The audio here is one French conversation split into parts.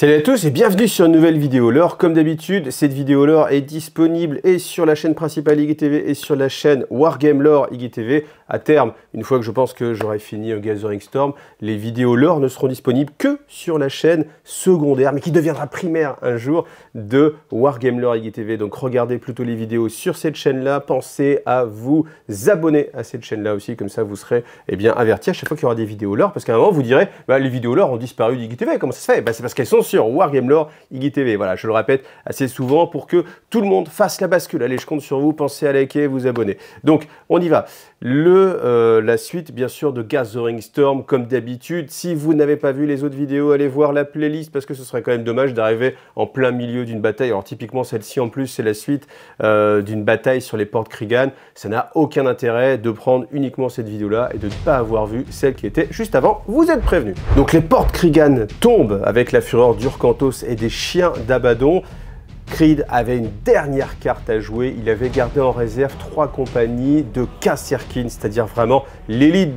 Salut à tous et bienvenue sur une nouvelle vidéo lore. Comme d'habitude, cette vidéo lore est disponible et sur la chaîne principale IGTV et sur la chaîne Wargame Lore IGTV. À terme, une fois que je pense que j'aurai fini Gathering Storm, les vidéos lore ne seront disponibles que sur la chaîne secondaire, mais qui deviendra primaire un jour, de Wargame Lore IGTV. Donc regardez plutôt les vidéos sur cette chaîne-là. Pensez à vous abonner à cette chaîne-là aussi, comme ça vous serez avertis à chaque fois qu'il y aura des vidéos lore. Parce qu'à un moment, vous direz, les vidéos lore ont disparu d'IGTV. Comment ça se fait? C'est parce qu'elles sont sur Wargame Lore IGTV. Voilà, je le répète assez souvent pour que tout le monde fasse la bascule. Allez, je compte sur vous, pensez à liker, vous abonner. Donc, on y va. La suite, bien sûr, de Gathering Storm, comme d'habitude. Si vous n'avez pas vu les autres vidéos, allez voir la playlist, parce que ce serait quand même dommage d'arriver en plein milieu d'une bataille. Alors, typiquement, celle-ci, en plus, c'est la suite d'une bataille sur les portes Krigan. Ça n'a aucun intérêt de prendre uniquement cette vidéo-là et de ne pas avoir vu celle qui était juste avant. Vous êtes prévenus. Donc, les portes Krigan tombent avec la fureur d'Urkantos et des chiens d'Abaddon. Creed avait une dernière carte à jouer, il avait gardé en réserve 3 compagnies de Kasserkin, c'est-à-dire vraiment l'élite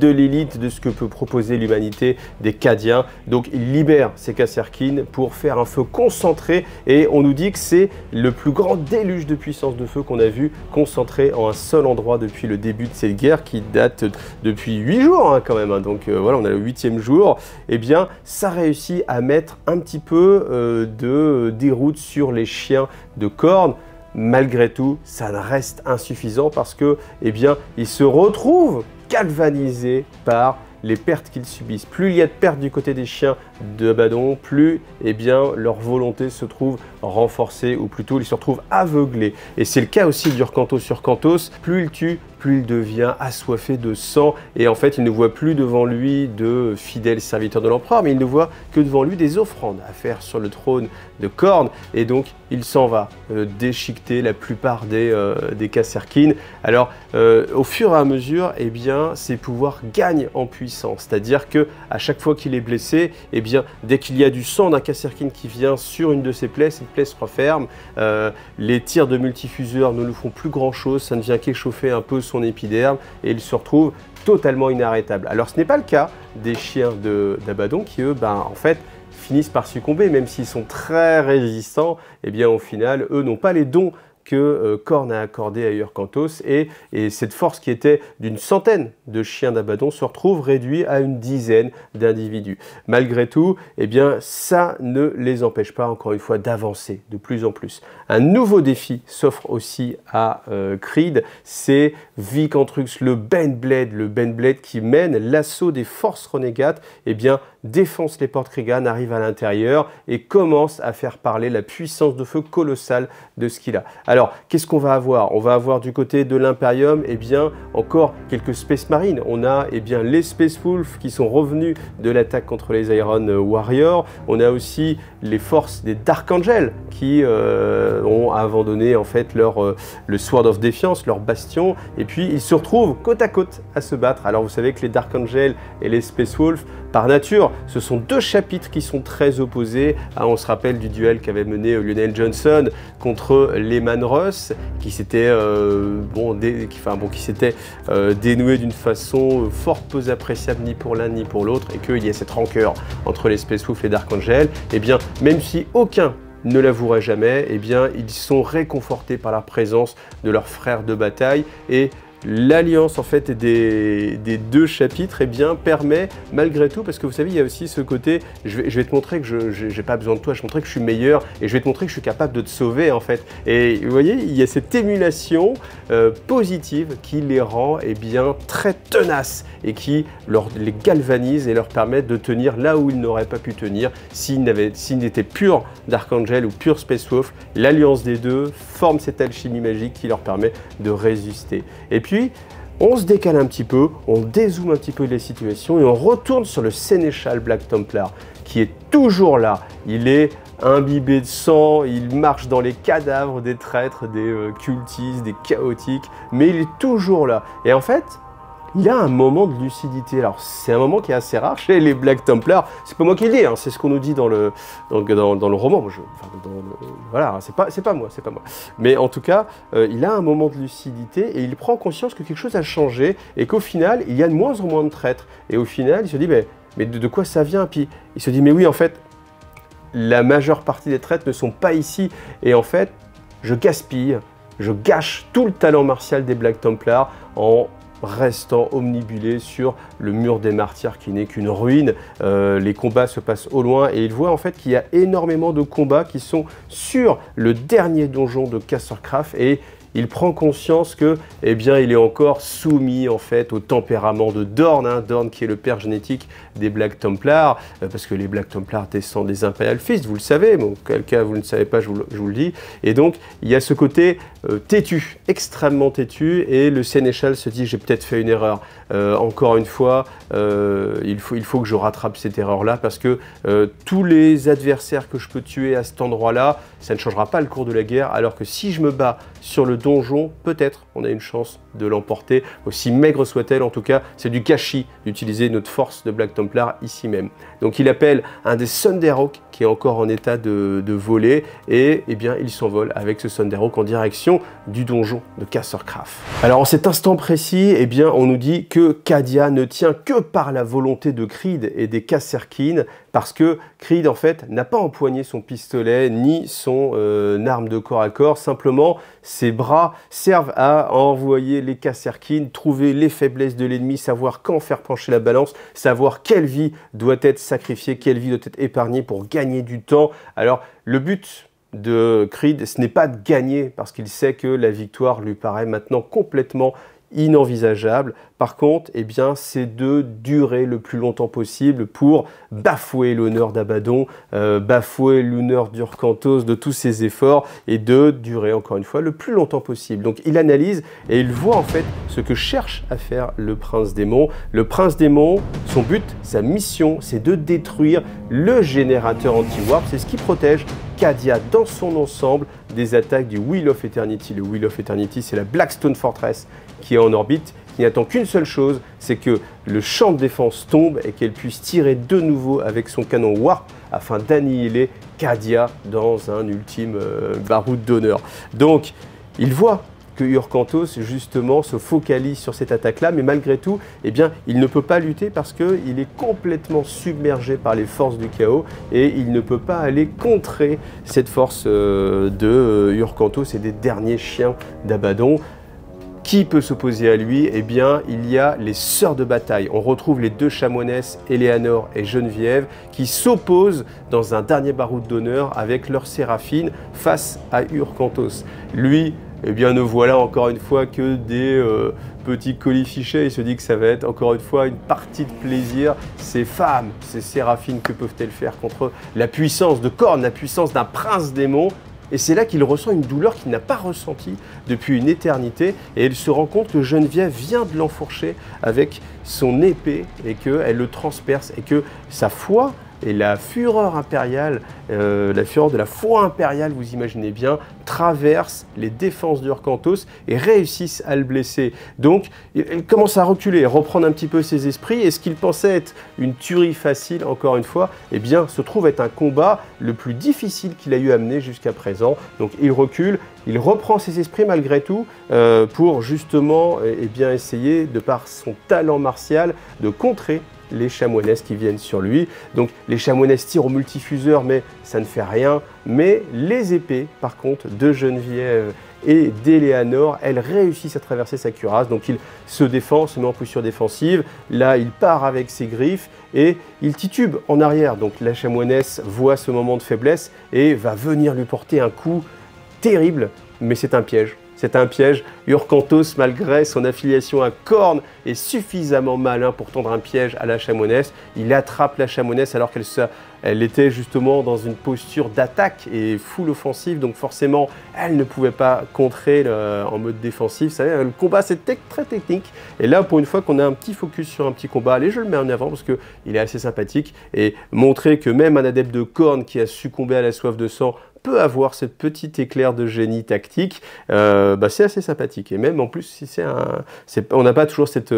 de ce que peut proposer l'humanité des Cadiens. Donc il libère ces Kasserkin pour faire un feu concentré et on nous dit que c'est le plus grand déluge de puissance de feu qu'on a vu concentré en un seul endroit depuis le début de cette guerre qui date depuis 8 jours quand même. Donc voilà, on a le 8e jour. Eh bien, ça réussit à mettre un petit peu de déroute sur les chiens de Khorne. Malgré tout, ça reste insuffisant parce que, ils se retrouvent galvanisés par les pertes qu'ils subissent. Plus il y a de pertes du côté des chiens d'Abaddon, plus leur volonté se trouve renforcée, ou plutôt ils se retrouvent aveuglés. Et c'est le cas aussi d'Urkantos. Urkantos, plus il tue, plus il devient assoiffé de sang, et en fait il ne voit plus devant lui de fidèles serviteurs de l'empereur, mais il ne voit que devant lui des offrandes à faire sur le trône de Khorne, et donc il s'en va déchiqueter la plupart des Kasserkin. Alors au fur et à mesure, ses pouvoirs gagnent en puissance, c'est-à-dire que à chaque fois qu'il est blessé, dès qu'il y a du sang d'un Kasserkin qui vient sur une de ses plaies, cette plaie se referme. Les tirs de multifuseurs ne lui font plus grand-chose, ça ne vient qu'échauffer un peu son épiderme et il se retrouve totalement inarrêtable. Alors ce n'est pas le cas des chiens d'Abaddon qui eux, en fait, finissent par succomber, même s'ils sont très résistants. Au final, eux n'ont pas les dons que Khorne a accordé à Urkantos, et cette force qui était d'une centaine de chiens d'Abaddon se retrouve réduite à une dizaine d'individus. Malgré tout, ça ne les empêche pas, encore une fois, d'avancer de plus en plus. Un nouveau défi s'offre aussi à Creed, c'est Vikantrux, le Baneblade qui mène l'assaut des forces renégates, défonce les portes Krigan, arrive à l'intérieur et commence à faire parler la puissance de feu colossale de ce qu'il a. Alors, qu'est-ce qu'on va avoir? On va avoir du côté de l'Imperium, encore quelques Space Marines. On a les Space Wolves qui sont revenus de l'attaque contre les Iron Warriors. On a aussi les forces des Dark Angels qui ont abandonné en fait le Sword of Defiance, leur bastion, et puis ils se retrouvent côte à côte à se battre. Alors vous savez que les Dark Angels et les Space Wolves, par nature, ce sont deux chapitres qui sont très opposés. On se rappelle du duel qu'avait mené Lionel Johnson contre Leman Russ, qui s'était dénoué d'une façon fort peu appréciable ni pour l'un ni pour l'autre, et qu'il y a cette rancœur entre les Space Wolves et les Dark Angels. Même si aucun ne l'avouerait jamais, ils sont réconfortés par la présence de leurs frères de bataille, et l'alliance en fait des deux chapitres permet malgré tout, parce que vous savez, il y a aussi ce côté, je vais te montrer que je n'ai pas besoin de toi, je vais te montrer que je suis meilleur, et je vais te montrer que je suis capable de te sauver en fait. Et vous voyez, il y a cette émulation positive qui les rend très tenaces, et qui les galvanise et leur permet de tenir là où ils n'auraient pas pu tenir s'ils n'étaient purs Dark Angel ou purs Space Wolf. L'alliance des deux forme cette alchimie magique qui leur permet de résister. Et puis, on se décale un petit peu, on dézoome un petit peu les situations et on retourne sur le Sénéchal Black Templar qui est toujours là. Il est imbibé de sang, il marche dans les cadavres des traîtres, des cultistes, des chaotiques, mais il est toujours là. Et en fait, il a un moment de lucidité. Alors c'est un moment qui est assez rare chez les Black Templars. C'est pas moi qui le dis, c'est ce qu'on nous dit dans le roman. Voilà, c'est pas moi. Mais en tout cas, il a un moment de lucidité et il prend conscience que quelque chose a changé et qu'au final, il y a de moins en moins de traîtres. Et au final, il se dit, mais de quoi ça vient? Puis il se dit, mais oui, en fait, la majeure partie des traites ne sont pas ici. Et en fait, je gaspille, je gâche tout le talent martial des Black Templars en restant omnibulé sur le mur des martyrs qui n'est qu'une ruine. Les combats se passent au loin et il voit en fait qu'il y a énormément de combats qui sont sur le dernier donjon de Castercraft et il prend conscience que, eh bien, il est encore soumis en fait au tempérament de Dorn, hein, Dorn qui est le père génétique des Black Templars, parce que les Black Templars descendent des Imperial Fist, vous le savez, bon, quel cas vous ne savez pas, je vous le dis. Et donc, il y a ce côté têtu, extrêmement têtu, et le sénéchal se dit, j'ai peut-être fait une erreur. Encore une fois, il faut que je rattrape cette erreur-là, parce que tous les adversaires que je peux tuer à cet endroit-là, ça ne changera pas le cours de la guerre, alors que si je me bats sur le donjon, peut-être on a une chance de l'emporter, aussi maigre soit-elle. En tout cas, c'est du gâchis d'utiliser notre force de Black Templar ici même. Donc il appelle un des Thunderhawk qui est encore en état de voler, et eh bien il s'envole avec ce Thunderhawk en direction du donjon de Castercraft. Alors en cet instant précis, eh bien on nous dit que Cadia ne tient que par la volonté de Creed et des Kasserkin, parce que Creed en fait n'a pas empoigné son pistolet ni son arme de corps à corps, simplement ses bras servent à envoyer les Kasserkin, trouver les faiblesses de l'ennemi, savoir quand faire pencher la balance, savoir quelle vie doit être sacrifiée, quelle vie doit être épargnée pour gagner du temps. Alors le but de Creed, ce n'est pas de gagner, parce qu'il sait que la victoire lui paraît maintenant complètement inenvisageable. Par contre, eh bien, c'est de durer le plus longtemps possible pour bafouer l'honneur d'Abaddon, bafouer l'honneur d'Urkantos, de tous ses efforts, et de durer encore une fois le plus longtemps possible. Donc il analyse et il voit en fait ce que cherche à faire le Prince Démon. Le Prince Démon, son but, sa mission, c'est de détruire le générateur anti-warp. C'est ce qui protège Cadia dans son ensemble des attaques du Wheel of Eternity. Le Wheel of Eternity, c'est la Blackstone Fortress qui est en orbite, qui n'attend qu'une seule chose, c'est que le champ de défense tombe et qu'elle puisse tirer de nouveau avec son canon Warp afin d'annihiler Cadia dans un ultime baroud d'honneur. Donc, il voit que Urkantos, justement, se focalise sur cette attaque-là, mais malgré tout, eh bien, il ne peut pas lutter parce qu'il est complètement submergé par les forces du chaos et il ne peut pas aller contrer cette force de Urkantos et des derniers chiens d'Abaddon. Qui peut s'opposer à lui? Eh bien, il y a les sœurs de bataille. On retrouve les deux chanoinesses, Eleanor et Geneviève, qui s'opposent dans un dernier baroud d'honneur avec leur Séraphine face à Urkantos. Lui, eh bien, ne voilà encore une fois que des petits colifichets. Il se dit que ça va être encore une fois une partie de plaisir. Ces femmes, ces Séraphines, que peuvent-elles faire contre la puissance de Khorne, la puissance d'un prince démon? Et c'est là qu'il ressent une douleur qu'il n'a pas ressentie depuis une éternité. Et il se rend compte que Geneviève vient de l'enfourcher avec son épée et qu'elle le transperce et que sa foi et la fureur impériale, la fureur de la foi impériale, vous imaginez bien, traversent les défenses d'Urkantos et réussissent à le blesser. Donc, il commence à reculer, reprendre un petit peu ses esprits, et ce qu'il pensait être une tuerie facile, encore une fois, eh bien, se trouve être un combat le plus difficile qu'il a eu à mener jusqu'à présent. Donc, il recule, il reprend ses esprits malgré tout pour justement eh bien, essayer, de par son talent martial, de contrer les chamoinesses qui viennent sur lui. Donc les chamoinesses tirent au multifuseur, mais ça ne fait rien. Mais les épées, par contre, de Geneviève et d'Eleanor, elles réussissent à traverser sa cuirasse. Donc il se défend, se met en posture défensive. Là, il part avec ses griffes et il titube en arrière. Donc la chamoinesse voit ce moment de faiblesse et va venir lui porter un coup terrible, mais c'est un piège. C'est un piège. Urkantos, malgré son affiliation à Khorne, est suffisamment malin pour tendre un piège à la chamoinesse. Il attrape la chamoinesse alors qu'elle était justement dans une posture d'attaque et full offensive. Donc forcément, elle ne pouvait pas contrer en mode défensif. Vous savez, le combat, c'est très technique. Et là, pour une fois qu'on a un petit focus sur un petit combat, allez, je le mets en avant parce qu'il est assez sympathique. Et montrer que même un adepte de Khorne qui a succombé à la soif de sang peut avoir ce petit éclair de génie tactique, c'est assez sympathique. Et même en plus, si on n'a pas toujours cette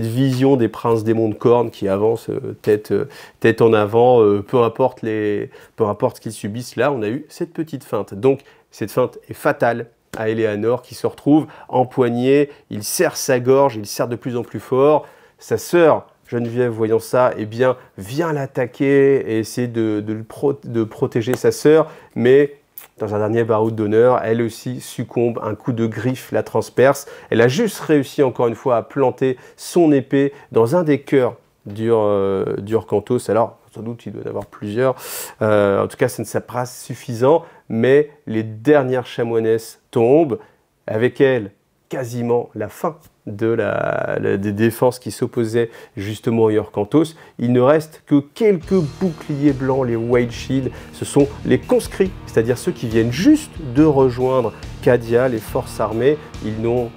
vision des princes démons de Khorne qui avancent tête en avant, peu importe ce qu'ils subissent. Là, on a eu cette petite feinte. Donc, cette feinte est fatale à Eleanor qui se retrouve empoignée. Il serre sa gorge, il serre de plus en plus fort. Sa sœur Geneviève, voyant ça, eh bien, vient l'attaquer et essaie de protéger sa sœur, mais dans un dernier baroud d'honneur, elle aussi succombe, un coup de griffe la transperce. Elle a juste réussi encore une fois à planter son épée dans un des cœurs d'Urkantos. Alors, sans doute, il doit y en avoir plusieurs. En tout cas, ça ne sera pas suffisant, mais les dernières chanoinesses tombent. Avec elles, quasiment la fin des défenses qui s'opposaient justement à Urkantos. Il ne reste que quelques boucliers blancs, les White Shield. Ce sont les conscrits, c'est-à-dire ceux qui viennent juste de rejoindre Cadia, les forces armées. Ils n'ont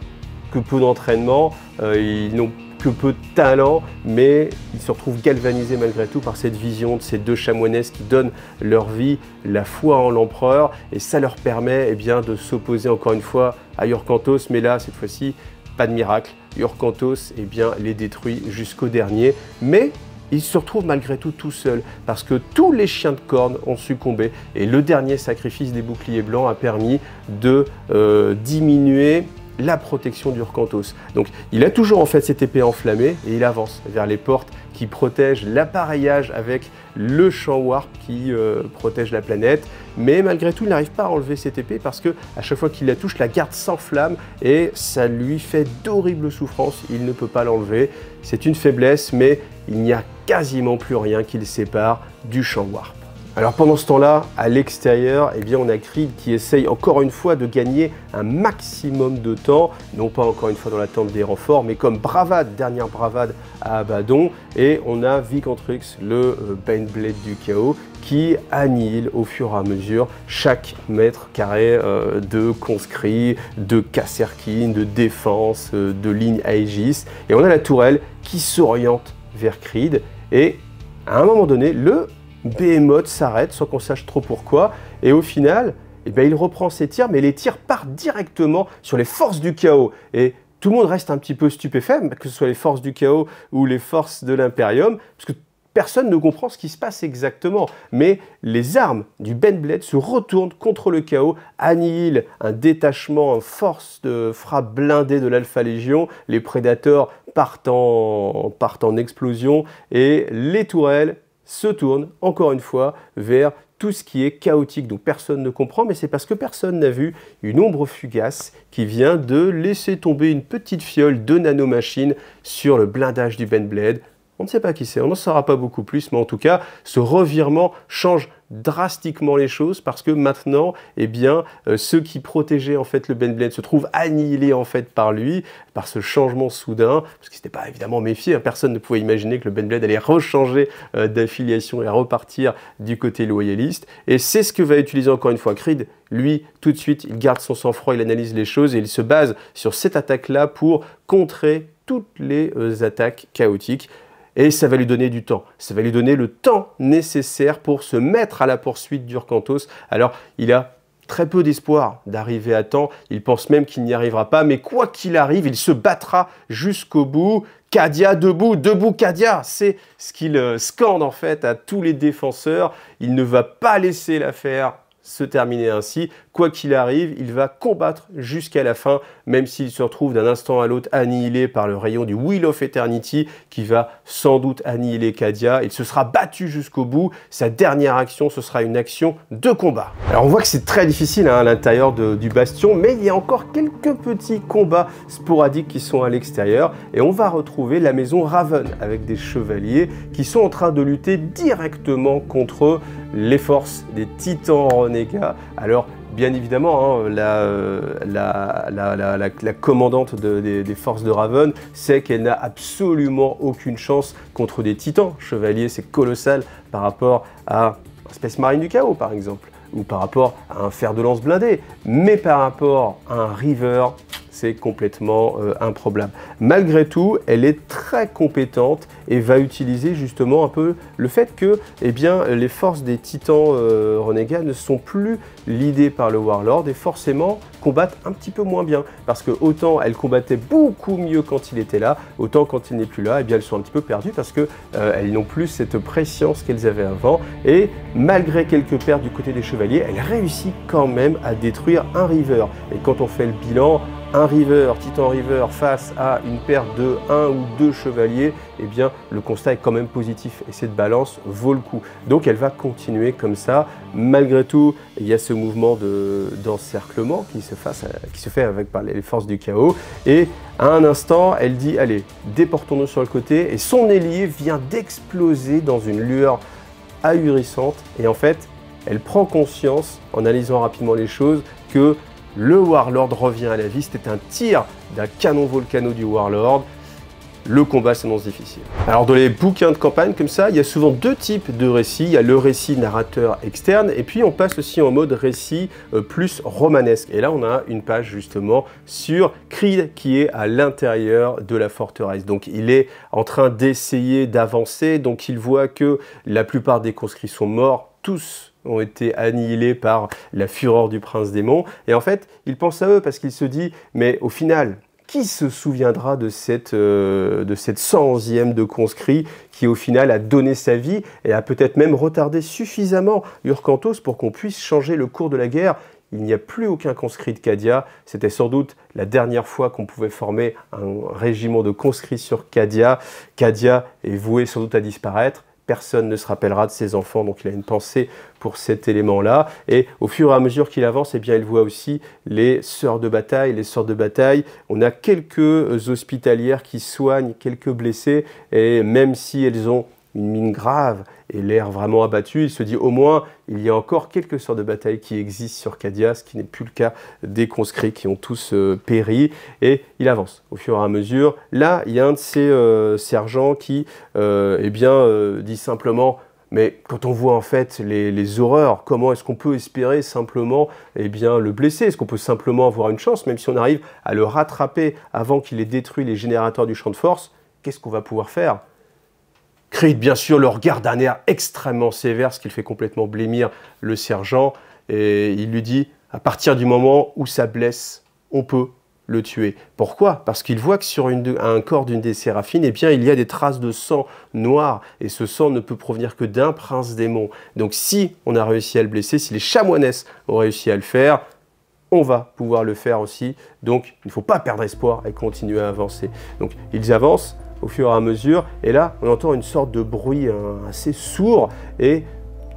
que peu d'entraînement, ils n'ont que peu de talent, mais ils se retrouvent galvanisés malgré tout par cette vision de ces deux chanoinesses qui donnent leur vie, la foi en l'empereur, et ça leur permet de s'opposer encore une fois à Urkantos, mais là, cette fois-ci, pas de miracle. Urkantos les détruit jusqu'au dernier, mais ils se retrouvent malgré tout seuls, parce que tous les chiens de corne ont succombé, et le dernier sacrifice des boucliers blancs a permis de diminuer la protection d'Urkantos. Donc il a toujours en fait cette épée enflammée et il avance vers les portes qui protègent l'appareillage avec le champ warp qui protège la planète. Mais malgré tout, il n'arrive pas à enlever cette épée parce que à chaque fois qu'il la touche, la garde s'enflamme et ça lui fait d'horribles souffrances. Il ne peut pas l'enlever. C'est une faiblesse, mais il n'y a quasiment plus rien qui le sépare du champ warp. Alors pendant ce temps-là, à l'extérieur, on a Creed qui essaye encore une fois de gagner un maximum de temps, non pas encore une fois dans l'attente des renforts, mais comme bravade, dernière bravade à Abaddon, et on a Vicantrux, le Baneblade du chaos, qui annihile au fur et à mesure chaque mètre carré de conscrits, de Kasserkin, de défense, de ligne Aegis, et on a la tourelle qui s'oriente vers Creed, et à un moment donné, le Behemoth s'arrête sans qu'on sache trop pourquoi, et au final, il reprend ses tirs, mais les tirs partent directement sur les forces du chaos. Et tout le monde reste un petit peu stupéfait, que ce soit les forces du chaos ou les forces de l'Imperium, parce que personne ne comprend ce qui se passe exactement. Mais les armes du Baneblade se retournent contre le chaos, annihilent un détachement, une force de frappe blindée de l'Alpha Légion, les Prédateurs partent en explosion, et les tourelles se tourne encore une fois vers tout ce qui est chaotique. Donc personne ne comprend, mais c'est parce que personne n'a vu une ombre fugace qui vient de laisser tomber une petite fiole de nanomachine sur le blindage du Baneblade. On ne sait pas qui c'est, on n'en saura pas beaucoup plus, mais en tout cas, ce revirement change drastiquement les choses parce que maintenant, ceux qui protégeaient en fait le Baneblade se trouvent annihilés en fait par lui, par ce changement soudain, parce qu'il n'était pas évidemment méfié, personne ne pouvait imaginer que le Baneblade allait rechanger d'affiliation et repartir du côté loyaliste, et c'est ce que va utiliser encore une fois Creed. Lui, tout de suite, il garde son sang-froid, il analyse les choses et il se base sur cette attaque-là pour contrer toutes les attaques chaotiques. Et ça va lui donner du temps. Ça va lui donner le temps nécessaire pour se mettre à la poursuite d'Urkantos. Alors, il a très peu d'espoir d'arriver à temps. Il pense même qu'il n'y arrivera pas. Mais quoi qu'il arrive, il se battra jusqu'au bout. Cadia, debout, debout Cadia. C'est ce qu'il scande en fait à tous les défenseurs. Il ne va pas laisser l'affaire se terminer ainsi. Quoi qu'il arrive, il va combattre jusqu'à la fin, même s'il se retrouve d'un instant à l'autre annihilé par le rayon du Wheel of Eternity, qui va sans doute annihiler Cadia. Il se sera battu jusqu'au bout. Sa dernière action, ce sera une action de combat. Alors on voit que c'est très difficile à l'intérieur du bastion, mais il y a encore quelques petits combats sporadiques qui sont à l'extérieur, et on va retrouver la maison Raven avec des chevaliers qui sont en train de lutter directement contre les forces des titans renégats. Alors bien évidemment, la commandante des forces de Raven sait qu'elle n'a absolument aucune chance contre des titans. Chevalier, c'est colossal par rapport à un Space Marine du Chaos, par exemple, ou par rapport à un fer de lance blindé. Mais par rapport à un River, c'est complètement improbable. Malgré tout, elle est très compétente et va utiliser justement un peu le fait que les forces des titans renégats ne sont plus leadées par le Warlord et forcément combattent un petit peu moins bien. Parce que autant elles combattaient beaucoup mieux quand il était là, autant quand il n'est plus là, elles sont un petit peu perdues parce que elles n'ont plus cette préscience qu'elles avaient avant. Et malgré quelques pertes du côté des chevaliers, elle réussit quand même à détruire un River. Et quand on fait le bilan, un river, Titan River, face à une paire de 1 ou 2 chevaliers, eh bien, le constat est quand même positif et cette balance vaut le coup. Donc, elle va continuer comme ça. Malgré tout, il y a ce mouvement d'encerclement qui se fait avec par les forces du chaos. Et à un instant, elle dit, allez, déportons-nous sur le côté. Et son ailier vient d'exploser dans une lueur ahurissante. Et en fait, elle prend conscience, en analysant rapidement les choses, que le Warlord revient à la vie. C'était un tir d'un canon volcano du Warlord. Le combat s'annonce difficile. Alors dans les bouquins de campagne comme ça, il y a souvent deux types de récits. Il y a le récit narrateur externe et puis on passe aussi en mode récit plus romanesque. Et là on a une page justement sur Creed qui est à l'intérieur de la forteresse. Donc il est en train d'essayer d'avancer, donc il voit que la plupart des conscrits sont morts, tous ont été annihilés par la fureur du prince démon. Et en fait, il pense à eux parce qu'il se dit, mais au final, qui se souviendra de cette 111e de conscrit qui au final a donné sa vie et a peut-être même retardé suffisamment Urkantos pour qu'on puisse changer le cours de la guerre? Il n'y a plus aucun conscrit de Cadia. C'était sans doute la dernière fois qu'on pouvait former un régiment de conscrits sur Cadia. Cadia est voué sans doute à disparaître. Personne ne se rappellera de ses enfants, donc il a une pensée pour cet élément-là. Et au fur et à mesure qu'il avance, eh bien, il voit aussi les sœurs de bataille. Les sœurs de bataille, on a quelques hospitalières qui soignent quelques blessés, et même si elles ont une mine grave et l'air vraiment abattu, il se dit au moins il y a encore quelques sœurs de bataille qui existent sur Cadia, ce qui n'est plus le cas des conscrits qui ont tous péri, et il avance au fur et à mesure. Là, il y a un de ces sergents qui dit simplement: mais quand on voit en fait les horreurs, comment est-ce qu'on peut espérer simplement le blesser? Est-ce qu'on peut simplement avoir une chance, même si on arrive à le rattraper avant qu'il ait détruit les générateurs du champ de force? Qu'est-ce qu'on va pouvoir faire? Creed, bien sûr, le regarde d'un air extrêmement sévère, ce qui le fait complètement blêmir le sergent. Et il lui dit, à partir du moment où ça blesse, on peut le tuer. Pourquoi? Parce qu'il voit que sur un corps d'une des séraphines, eh bien, il y a des traces de sang noir. Et ce sang ne peut provenir que d'un prince démon. Donc si on a réussi à le blesser, si les chamoinesses ont réussi à le faire, on va pouvoir le faire aussi. Donc il ne faut pas perdre espoir et continuer à avancer. Donc ils avancent au fur et à mesure, et là on entend une sorte de bruit assez sourd, et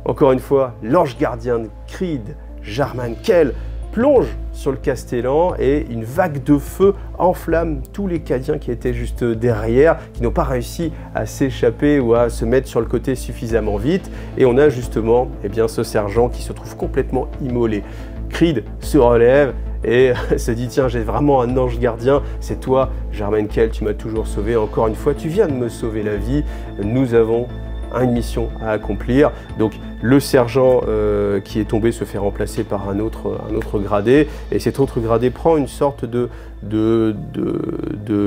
encore une fois l'ange gardien de Creed, Jarman Kell, plonge sur le Castellan et une vague de feu enflamme tous les Cadiens qui étaient juste derrière, qui n'ont pas réussi à s'échapper ou à se mettre sur le côté suffisamment vite, et on a justement ce sergent qui se trouve complètement immolé. Creed se relève et se dit: tiens, j'ai vraiment un ange gardien, c'est toi, Jarman Kell, tu m'as toujours sauvé, encore une fois, tu viens de me sauver la vie, nous avons une mission à accomplir. Donc le sergent qui est tombé se fait remplacer par un autre gradé, et cet autre gradé prend une sorte de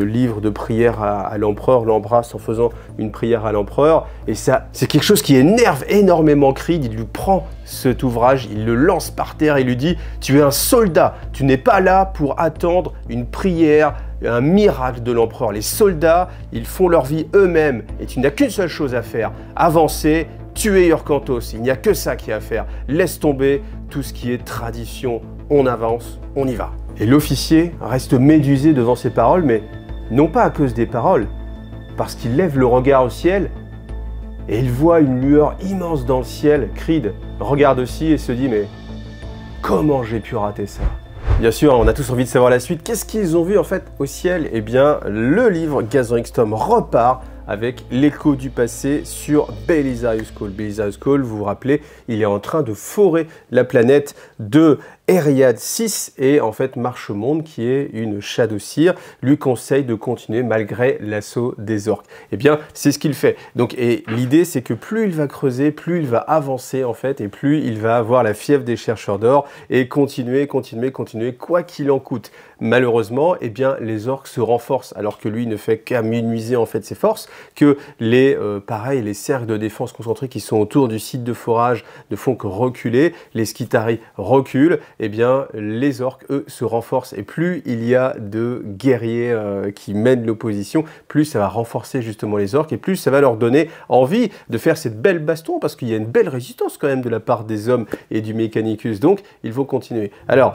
livre de prière à l'empereur, l'embrasse en faisant une prière à l'empereur, et ça c'est quelque chose qui énerve énormément Creed. Il lui prend cet ouvrage, il le lance par terre et lui dit: tu es un soldat, tu n'es pas là pour attendre une prière, un miracle de l'empereur. Les soldats, ils font leur vie eux-mêmes et tu n'as qu'une seule chose à faire: avancer, tuer Urkantos. Il n'y a que ça qui est à faire. Laisse tomber tout ce qui est tradition, on avance, on y va. Et l'officier reste médusé devant ces paroles, mais non pas à cause des paroles, parce qu'il lève le regard au ciel et il voit une lueur immense dans le ciel. Creed regarde aussi et se dit: mais comment j'ai pu rater ça? Bien sûr, on a tous envie de savoir la suite. Qu'est-ce qu'ils ont vu en fait au ciel? Eh bien, le livre Gathering Storm repart avec l'écho du passé sur Belisarius Cawl. Belisarius Cawl, vous vous rappelez, il est en train de forer la planète de Eriad 6, et en fait Marchemonde, qui est une Shadowseer, lui conseille de continuer malgré l'assaut des orques. Eh bien, c'est ce qu'il fait. Donc, et l'idée, c'est que plus il va creuser, plus il va avancer en fait, et plus il va avoir la fièvre des chercheurs d'or et continuer, quoi qu'il en coûte. Malheureusement, eh bien, les orques se renforcent, alors que lui ne fait qu'amenuiser en fait ses forces, que les cercles de défense concentrés qui sont autour du site de forage ne font que reculer, les Skitarii reculent, eh bien, les orques, eux, se renforcent. Et plus il y a de guerriers qui mènent l'opposition, plus ça va renforcer justement les orques, et plus ça va leur donner envie de faire cette belle baston, parce qu'il y a une belle résistance quand même de la part des hommes et du Mechanicus. Donc, ils vont continuer. Alors,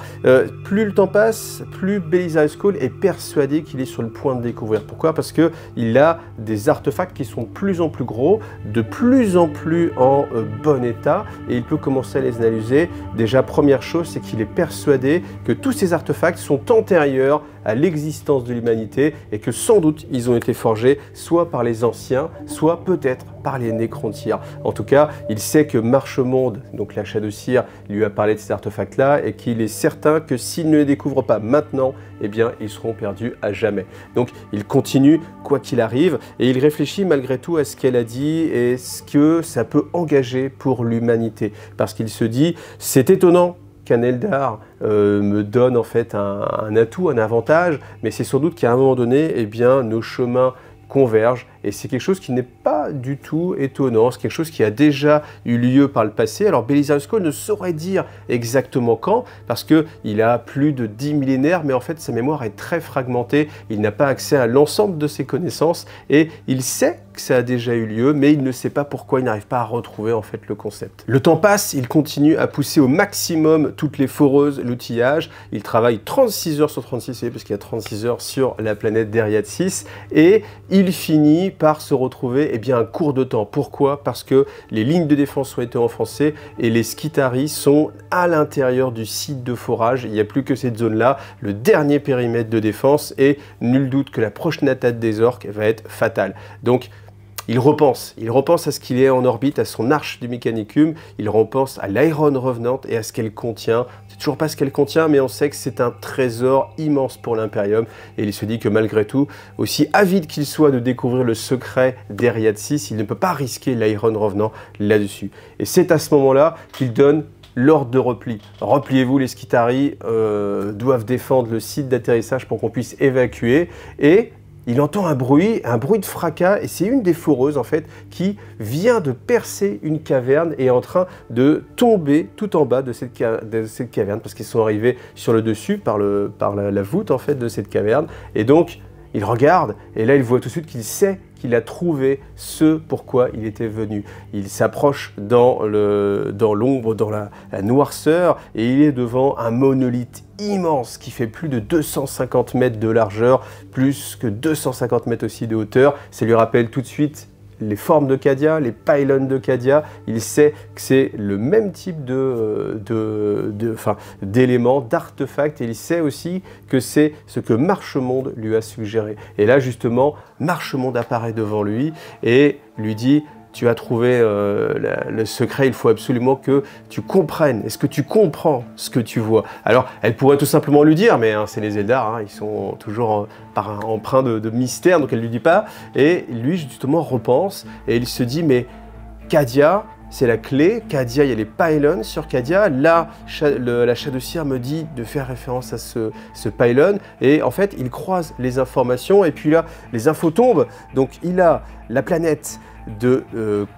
plus le temps passe, plus Belisarius Cawl est persuadé qu'il est sur le point de découvrir. Pourquoi? Parce qu'il a des artefacts qui sont de plus en plus gros, de plus en plus en bon état, et il peut commencer à les analyser. Déjà, première chose, c'est qu'il est persuadé que tous ces artefacts sont antérieurs à l'existence de l'humanité et que sans doute ils ont été forgés soit par les anciens, soit peut-être par les nécrontyres. En tout cas, il sait que Marchemonde, donc la Shadowseer, lui a parlé de ces artefacts-là et qu'il est certain que s'il ne les découvre pas maintenant, eh bien, ils seront perdus à jamais. Donc, il continue quoi qu'il arrive et il réfléchit malgré tout à ce qu'elle a dit et ce que ça peut engager pour l'humanité. Parce qu'il se dit, c'est étonnant qu'un Eldar me donne en fait un atout, un avantage, mais c'est sans doute qu'à un moment donné, eh bien, nos chemins convergent, et c'est quelque chose qui n'est pas du tout étonnant, c'est quelque chose qui a déjà eu lieu par le passé. Alors Belisarius Cawl ne saurait dire exactement quand, parce qu'il a plus de 10 millénaires, mais en fait sa mémoire est très fragmentée, il n'a pas accès à l'ensemble de ses connaissances, et il sait que ça a déjà eu lieu, mais il ne sait pas pourquoi, il n'arrive pas à retrouver en fait le concept. Le temps passe, il continue à pousser au maximum toutes les foreuses, l'outillage, il travaille 36 heures sur 36, parce qu'il y a 36 heures sur la planète Deriad 6, et il finit par se retrouver un cours de temps. Pourquoi? Parce que les lignes de défense ont été enfoncées et les Skitarii sont à l'intérieur du site de forage. Il n'y a plus que cette zone-là, le dernier périmètre de défense, et nul doute que la prochaine attaque des orques va être fatale. Donc, il repense à ce qu'il est en orbite, à son arche du Mechanicum, il repense à l'Iron Revenant et à ce qu'elle contient. C'est toujours pas ce qu'elle contient, mais on sait que c'est un trésor immense pour l'Imperium, et il se dit que malgré tout, aussi avide qu'il soit de découvrir le secret d'Eriad 6, il ne peut pas risquer l'Iron Revenant là-dessus. Et c'est à ce moment-là qu'il donne l'ordre de repli. Repliez-vous, les Skitarii doivent défendre le site d'atterrissage pour qu'on puisse évacuer, et il entend un bruit de fracas, et c'est une des foreuses en fait qui vient de percer une caverne et est en train de tomber tout en bas de cette caverne, parce qu'ils sont arrivés sur le dessus par la voûte en fait de cette caverne. Et donc il regarde, et là il voit tout de suite qu'il sait qu'il a trouvé ce pourquoi il était venu. Il s'approche dans l'ombre, dans la noirceur, et il est devant un monolithe immense qui fait plus de 250 mètres de largeur, plus que 250 mètres aussi de hauteur. Ça lui rappelle tout de suite les formes de Cadia, les pylônes de Cadia. Il sait que c'est le même type d'éléments, d'artefacts, et il sait aussi que c'est ce que Marchemonde lui a suggéré. Et là justement, Marchemonde apparaît devant lui et lui dit: tu as trouvé le secret, il faut absolument que tu comprennes. Est-ce que tu comprends ce que tu vois? Alors, elle pourrait tout simplement lui dire, mais c'est les Eldar, ils sont toujours empreints de mystère, donc elle ne lui dit pas. Et lui, justement, repense, et il se dit, mais Cadia, c'est la clé. Cadia, il y a les pylônes sur Cadia. Là, la Shadowseer me dit de faire référence à ce pylône. Et en fait, il croise les informations, et puis là, les infos tombent. Donc, il a la planète de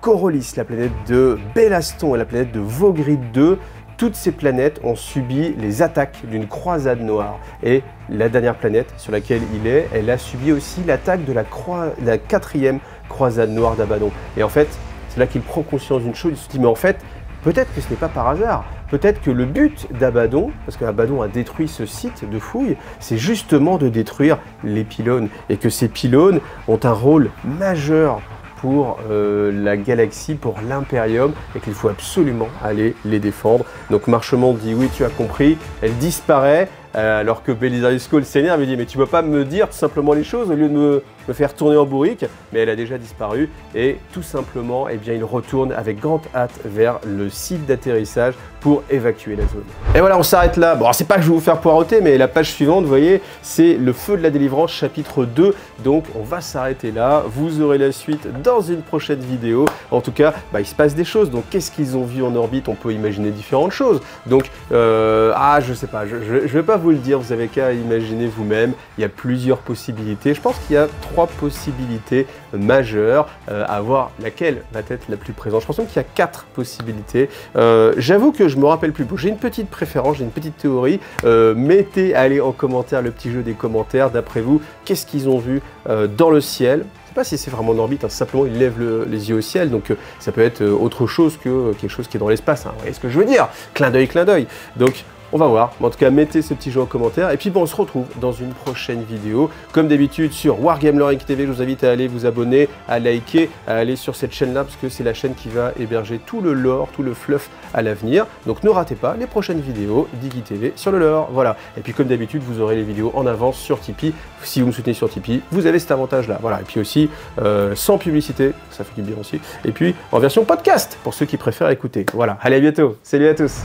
Corollis, la planète de Bellaston et la planète de Vogrid 2. Toutes ces planètes ont subi les attaques d'une croisade noire. Et la dernière planète sur laquelle il est, elle a subi aussi l'attaque de la 4e croisade noire d'Abaddon. Et en fait, c'est là qu'il prend conscience d'une chose, il se dit, mais en fait, peut-être que ce n'est pas par hasard. Peut-être que le but d'Abaddon, parce qu'Abaddon a détruit ce site de fouille, c'est justement de détruire les pylônes. Et que ces pylônes ont un rôle majeur pour la galaxie, pour l'Imperium, et qu'il faut absolument aller les défendre. Donc Marchemonde dit oui, tu as compris, elle disparaît, alors que Belisarius Cawl s'énerve et dit mais tu peux pas me dire tout simplement les choses au lieu de me faire tourner en bourrique, mais elle a déjà disparu, et tout simplement il retourne avec grande hâte vers le site d'atterrissage pour évacuer la zone. Et voilà, on s'arrête là. Bon, c'est pas que je vais vous faire poireauter, mais la page suivante, vous voyez, c'est le feu de la délivrance chapitre 2, donc on va s'arrêter là, vous aurez la suite dans une prochaine vidéo. En tout cas, il se passe des choses, donc qu'est-ce qu'ils ont vu en orbite? On peut imaginer différentes choses, donc je sais pas, je vais pas vous le dire, vous avez qu'à imaginer vous-même. Il y a plusieurs possibilités. Je pense qu'il y a 3 possibilités majeures à voir laquelle va être la plus présente. Je pense même qu'il y a 4 possibilités. J'avoue que je me rappelle plus. Bon, j'ai une petite préférence, j'ai une petite théorie. Allez en commentaire le petit jeu des commentaires. D'après vous, qu'est-ce qu'ils ont vu dans le ciel? Je ne sais pas si c'est vraiment en orbite, hein, simplement ils lèvent les yeux au ciel, donc ça peut être autre chose que quelque chose qui est dans l'espace. Hein. Vous voyez ce que je veux dire? Clin d'œil, clin d'œil. Donc on va voir. En tout cas, mettez ce petit jeu en commentaire. Et puis bon, on se retrouve dans une prochaine vidéo. Comme d'habitude, sur Wargame Lore TV, je vous invite à aller vous abonner, à liker, à aller sur cette chaîne-là, parce que c'est la chaîne qui va héberger tout le lore, tout le fluff à l'avenir. Donc ne ratez pas les prochaines vidéos d'IGTV sur le lore. Voilà. Et puis comme d'habitude, vous aurez les vidéos en avance sur Tipeee. Si vous me soutenez sur Tipeee, vous avez cet avantage-là. Voilà. Et puis aussi, sans publicité, ça fait du bien aussi. Et puis en version podcast, pour ceux qui préfèrent écouter. Voilà. Allez, à bientôt. Salut à tous.